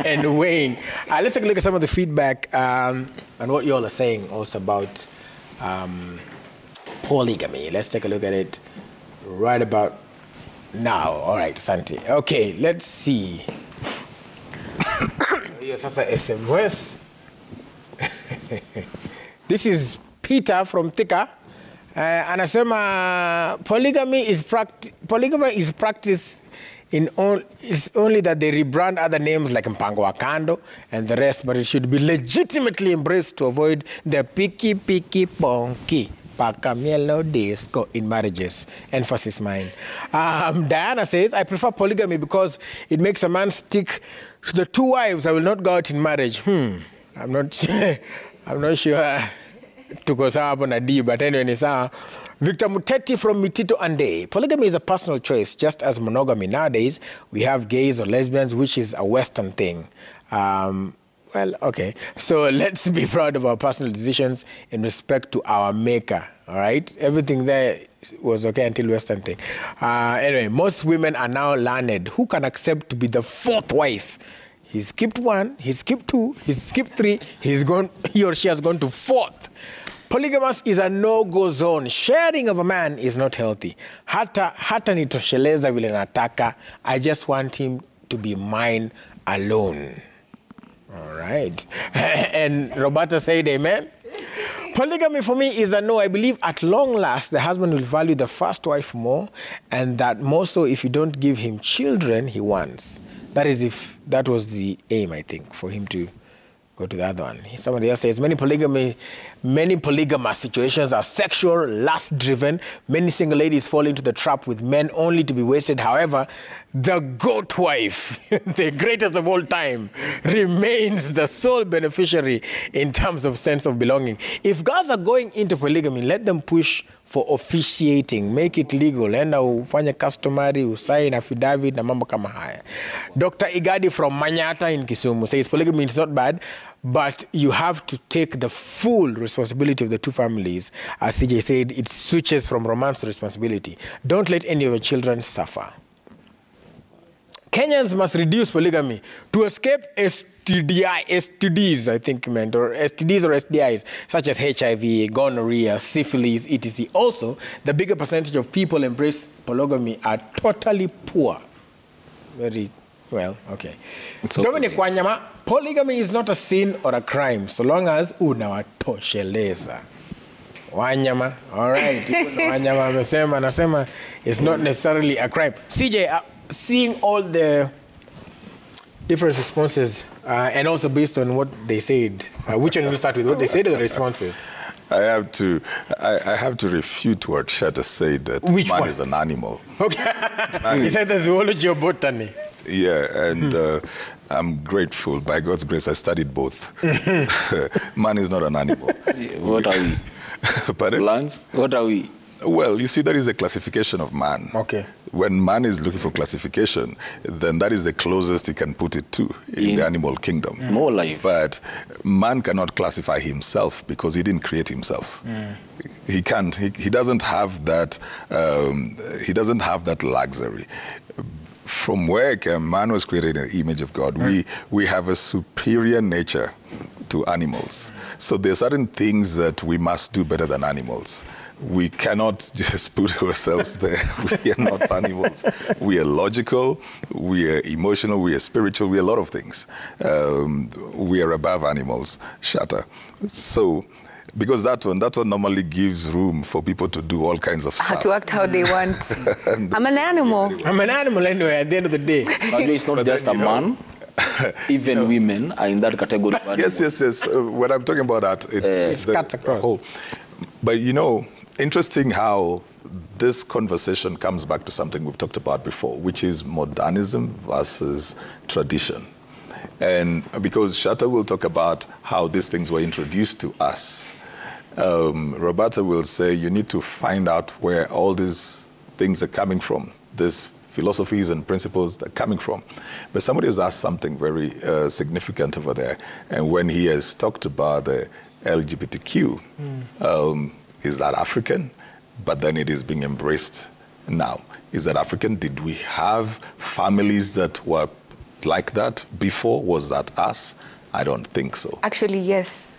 and weighing. Let's take a look at some of the feedback and what you all are saying also about polygamy. Let's take a look at it right about now. All right, Santi. Okay, let's see. SMS. This is Peter from Thika. Anasema polygamy is practiced in all, it's only that they rebrand other names like Mpango wa Kando and the rest, but it should be legitimately embraced to avoid the picky ponky pacamielo disco in marriages. Emphasis mine. Diana says, I prefer polygamy because it makes a man stick to the 2 wives. I will not go out in marriage. I'm not sure to go on a D, but anyway, Victor Muteti from Mitito Ande. Polygamy is a personal choice, just as monogamy. Nowadays, we have gays or lesbians, which is a Western thing. Well, okay. So let's be proud of our personal decisions in respect to our maker, all right? Everything there was okay until Western thing. Anyway, most women are now learned who can accept to be the 4th wife. He skipped 1, he skipped 2, he skipped 3, he or she has gone to 4th. Polygamous is a no-go zone. Sharing of a man is not healthy. Hata nitosheleza vile nataka. I just want him to be mine alone. All right. And Roberta said amen. Polygamy for me is a no. I believe at long last the husband will value the first wife more, and that more so if you don't give him children he wants. That is if that was the aim, I think, for him to go to the other one. Somebody else says, many Many polygamous situations are sexual, lust-driven. Many single ladies fall into the trap with men only to be wasted. However, the goat wife, the greatest of all time, remains the sole beneficiary in terms of sense of belonging. If girls are going into polygamy, let them push for officiating, make it legal. Enda ufanye customary, usign affidavit na mambo kama haya. Dr. Igadi from Manyata in Kisumu says polygamy is not bad, but you have to take the full responsibility of the two families. As CJ said, it switches from romance to responsibility. Don't let any of your children suffer. Kenyans must reduce polygamy to escape STDs, I think meant, or STDs or SDIs, such as HIV, gonorrhea, syphilis, etc. Also, the bigger percentage of people embrace polygamy are totally poor. Very well, okay. Dominic Wanyama, polygamy is not a sin or a crime, so long as unawatosheleza. Wanyama, all right. Wanyama anasema it's not necessarily a crime. CJ, seeing all the different responses, and also based on what they said, which one will start with? What they said or the responses? I have to refute what Shatta said, that Which man one? is an animal. Okay. He said the zoology of botany. Yeah, and I'm grateful. By God's grace, I studied both. Man is not an animal. What are we? Pardon? Plants? What are we? Well, you see, that is a classification of man. Okay. When man is looking for classification, then that is the closest he can put it to in the animal kingdom. More life. But man cannot classify himself because he didn't create himself. He can't. He doesn't have that. He doesn't have that luxury. From where man was created in the image of God, we have a superior nature to animals. So there are certain things that we must do better than animals. We cannot just put ourselves there. We are not animals. We are logical, we are emotional, we are spiritual, we are a lot of things. We are above animals, Shatta. So, because that one normally gives room for people to do all kinds of stuff. To act how they want. I'm an animal. I'm an animal anyway, at the end of the day. But it's not just a man. Even women are in that category. Yes. When I'm talking about that, it's cut across. Whole. But you know, interesting how this conversation comes back to something we've talked about before, which is modernism versus tradition. And because Shatta will talk about how these things were introduced to us, Roberta will say you need to find out where all these things are coming from, these philosophies and principles that are coming from. But somebody has asked something very significant over there. And when he has talked about the LGBTQ, is that African? But then it is being embraced now. Is that African? Did we have families that were like that before? Was that us? I don't think so. Actually, yes.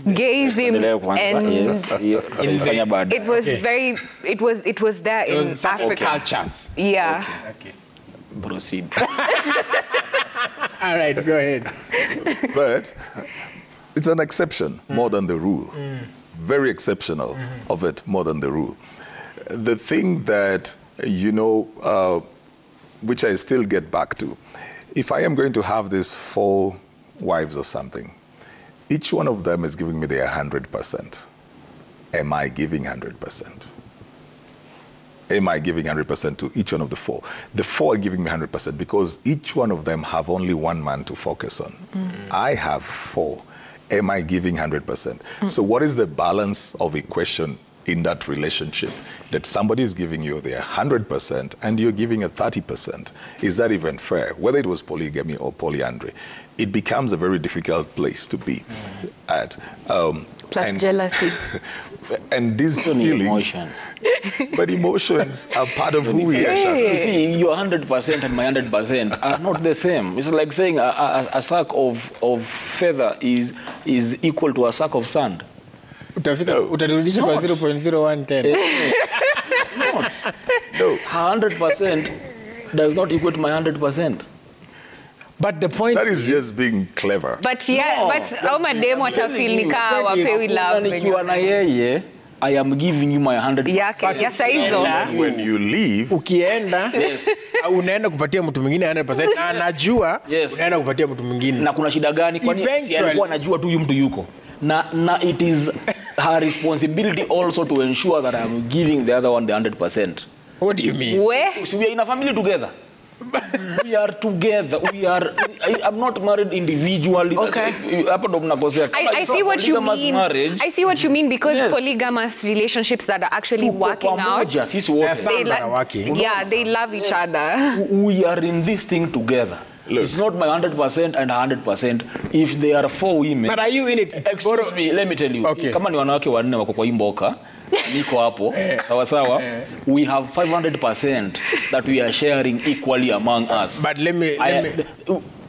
Gayism and it was very, it was there in Africa. Cultures. Yeah. Okay. Proceed. All right, go ahead. But it's an exception more than the rule. Very exceptional of it more than the rule. The thing that, you know, which I still get back to, if I am going to have these 4 wives or something, each one of them is giving me their 100%. Am I giving 100%? Am I giving 100% to each one of the 4? The 4 are giving me 100% because each one of them have only one man to focus on. I have 4. Am I giving 100%? So what is the balance of equation in that relationship? That somebody is giving you their 100% and you're giving a 30%. Is that even fair? Whether it was polygamy or polyandry, it becomes a very difficult place to be at. Plus jealousy. And these feelings, emotions. but emotions are part of who we are. You see, your 100% and my 100% are not the same. It's like saying a sack of feather is equal to a sack of sand. Utarudisha kwa 0.0110. No. 100% does not equal to my 100%. But the point that is just being clever. But yeah, but how madem watafeel ni kaa wapewi love. Nikiwa na yeye, I am giving you my 100%. Ya saizo. When you leave, ukienda, unaenda kupatia mtu mwingine 100% na anajua unaenda kupatia mtu mwingine. Na kuna shida gani? Kwani si alikuwa anajua tu huyu mtu yuko? na it is her responsibility also to ensure that I'm giving the other one the 100%. What do you mean? Where? So we are in a family together. We are together. I'm not married individually. Okay. I see what you mean. Marriage, I see what you mean because yes. polygamous relationships that are actually working out. There are some that are working. Yeah, they love each other. We are in this thing together. Look. It's not my 100% and 100%. If there are 4 women. But are you in it? Excuse me, let me tell you. Okay. Kama ni wanawake wanne wako kwa imboka, niko hapo, sawa sawa, we have 500% that we are sharing equally among us. But let me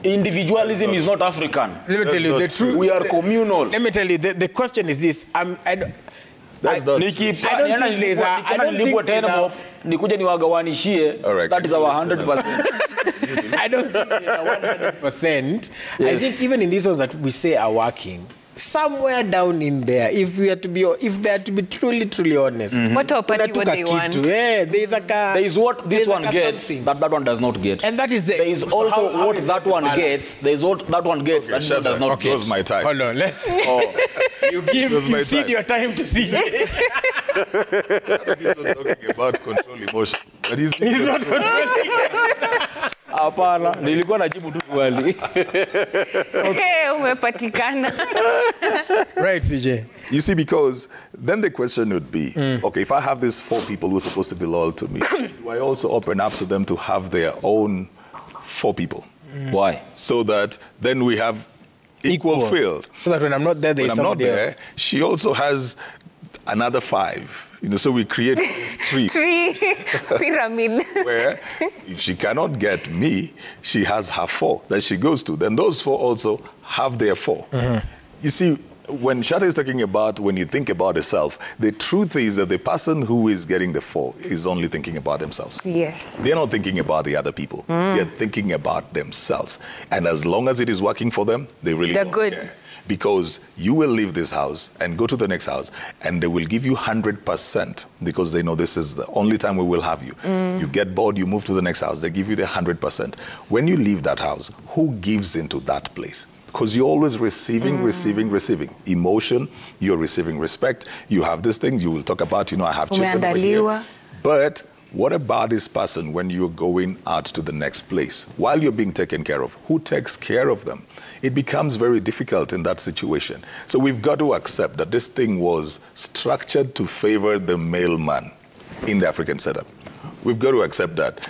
individualism is not African. Let me tell you the truth. We are communal. Let me tell you, the question is this. I don't think there's a... Nikuja niwagawanishie, that is our 100%. I don't think they are 100%. Yes. I think even in these ones that we say are working, somewhere down in there, if they are to be truly honest, what they want. Yeah, there is what this one gets that one does not get, and that is there is also what that one gets. There is what that one gets that does not get. Close my time. Hold on, let's. You cede your time to CJ. He's not talking about control emotions, but he's not controlling. Hapana, nilikuwa najibu tu swali. Okay, umepatikana. Right, CJ. You see, because then the question would be, okay, if I have these 4 people who are supposed to be loyal to me, do I also open up to them to have their own 4 people? Why? So that then we have equal field. So that when I'm not there, there's somebody else. She also has another 5. So we create this tree. Pyramid. Where if she cannot get me, she has her 4 that she goes to. Then those 4 also have their 4. You see, when Shatta is talking about when you think about yourself, the truth is that the person who is getting the 4 is only thinking about themselves. Yes. They're not thinking about the other people. They're thinking about themselves. And as long as it is working for them, they really don't care. Because you will leave this house and go to the next house, and they will give you 100% because they know this is the only time we will have you. You get bored, you move to the next house, they give you the 100%. When you leave that house, who gives into that place? Because you're always receiving. Emotion, you're receiving respect. You have this thing, you will talk about, I have children over here. But what about this person when you're going out to the next place? While you're being taken care of, who takes care of them? It becomes very difficult in that situation. So we've got to accept that this thing was structured to favor the male man in the African setup. We've got to accept that.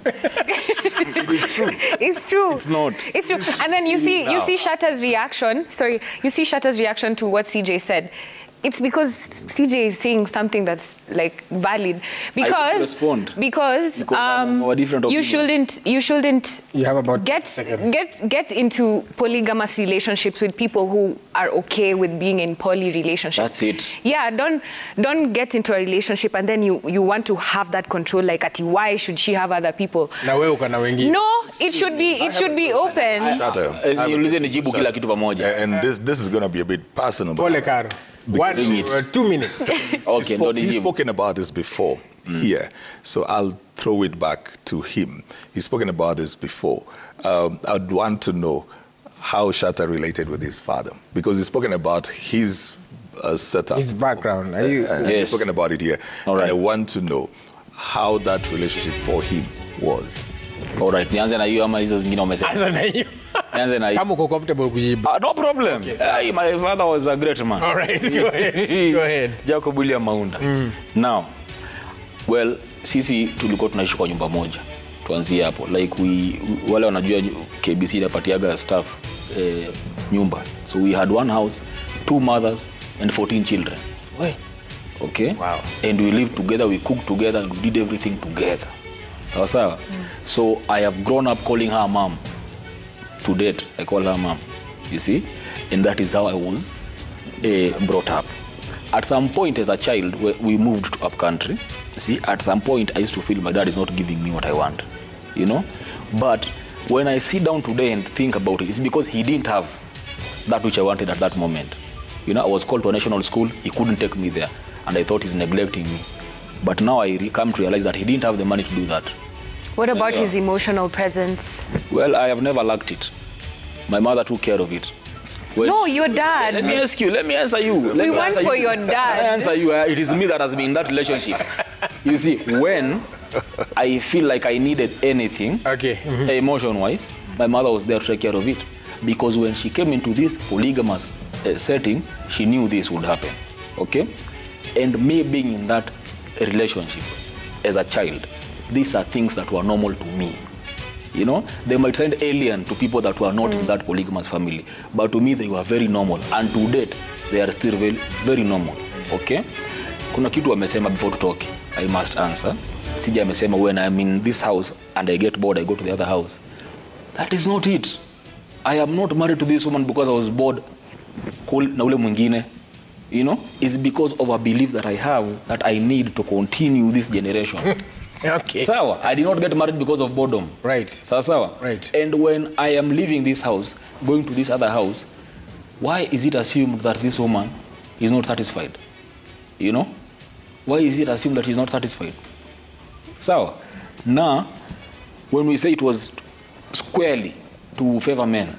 It is true. It's true. It's not. It's true. And then you see Shatta's reaction. Sorry, you see Shatta's reaction to what CJ said. It's because CJ is saying something that's like valid. Because you shouldn't you have about get into polygamous relationships with people who are okay with being in poly relationships. That's it. Yeah, don't get into a relationship and then you want to have that control, like why should she have other people? No, it should be open. And this is going to be a bit personal. 2 minutes. Okay, he's spoken about this before here, so I'll throw it back to him. He's spoken about this before. I'd want to know how Shatta related with his father, because he's spoken about his setup. His background. He's spoken about it here. All right. And I want to know how that relationship for him was. All right. Nianze na hiyo ama hizo zingine umesema? Nianze na hiyo. Kama uko comfortable kujibu. No problem. Okay, my father was a great man. All right. Go ahead. Jacob William Maunda. Now, well, sisi tulikuwa tunaishi kwa nyumba moja. Tuanzie hapo. Like wale wanajua KBC inapatiaga staff nyumba. So we had one house, 2 mothers and 14 children. Wait. Okay? Wow. And we lived together, we cooked together, and we did everything together. So I have grown up calling her mom. To date, I call her mom. You see? And that is how I was brought up. At some point as a child, we moved to up country. See, at some point, I used to feel my dad is not giving me what I want. But when I sit down today and think about it, it's because he didn't have that which I wanted at that moment. I was called to a national school. He couldn't take me there. And I thought he's neglecting me. But now I come to realize that he didn't have the money to do that. What about his emotional presence? Well, I have never lacked it. My mother took care of it. No, your dad. Let me ask you. Let me answer you. We went for your dad. I answer you. It is me that has been in that relationship. You see, when I feel like I needed anything, emotion-wise, my mother was there to take care of it. Because when she came into this polygamous setting, she knew this would happen. Okay? And me being in that relationship as a child, these are things that were normal to me. You know, they might sound alien to people that were not in that polygamous family, but to me they were very normal, and to date they are still very, very normal. Okay? Kuna kitu amesema before to talk, I must answer. Sija amesema when I'm in this house and I get bored, I go to the other house. That is not it. I am not married to this woman because I was bored na ule mwingine. You know, it's because of a belief that I have that I need to continue this generation. Okay. Sawa, I did not get married because of boredom. Right. Sawa. Right. And when I am leaving this house, going to this other house, why is it assumed that this woman is not satisfied? You know? Why is it assumed that she's not satisfied? Sawa. Now, when we say it was squarely to favor men,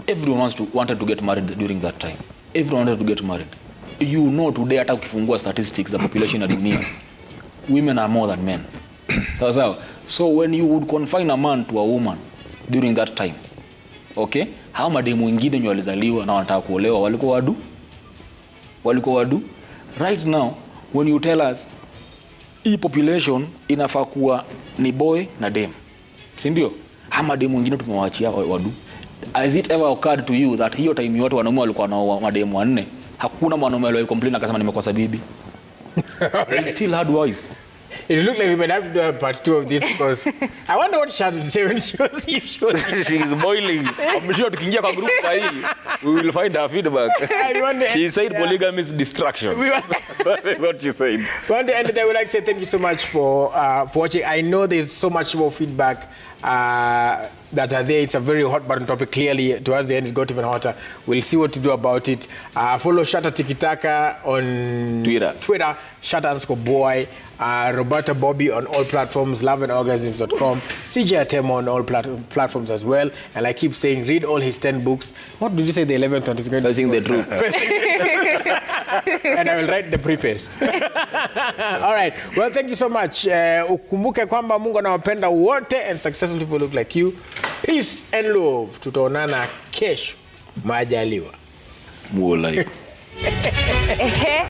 everyone wanted to get married during that time. Everyone wanted to get married. You know today, hata ukifungua statistics, the population ya dunia, women are more than men. So when you would confine a man to a woman during that time, okay, hao mademu wengine nyo walizaliwa na wanataka kuolewa walikuwa wadu. Right now, when you tell us hii population inafaa kuwa ni boy na dem, si ndio? Hao mademu wengine tumewaachia wadu. Has it ever occurred to you that hiyo time yote wanaume walikuwa na mademu wanne, hakuna mwanaume aliye complain akasema nimekosa bibi? They still had wives. It looked like we might have to do a part 2 of this because I wonder what Shatta would say when she was She is boiling. I'm sure tukiingia kwa group sahi, we will find her feedback. She said polygamy is distraction. That is what she said. One day, and I would like to say thank you so much for watching. I know there's so much more feedback that are there. It's a very hot button topic. Clearly, towards the end, it got even hotter. We'll see what to do about it. Follow Shatta Tikitaka on Twitter, Shatta_boy. Roberta Bobby on all platforms, loveandorgasms.com, CJ Atemo on all platforms as well. And I keep saying, read all his 10 books. What did you say the 11th one is going to be? Facing the truth. And I will write the preface. All right. Well, thank you so much. Ukumbuke kwamba Mungu anawapenda wote and successful people look like you. Peace and love. Tutaonana kesho. Majaliwa. More like.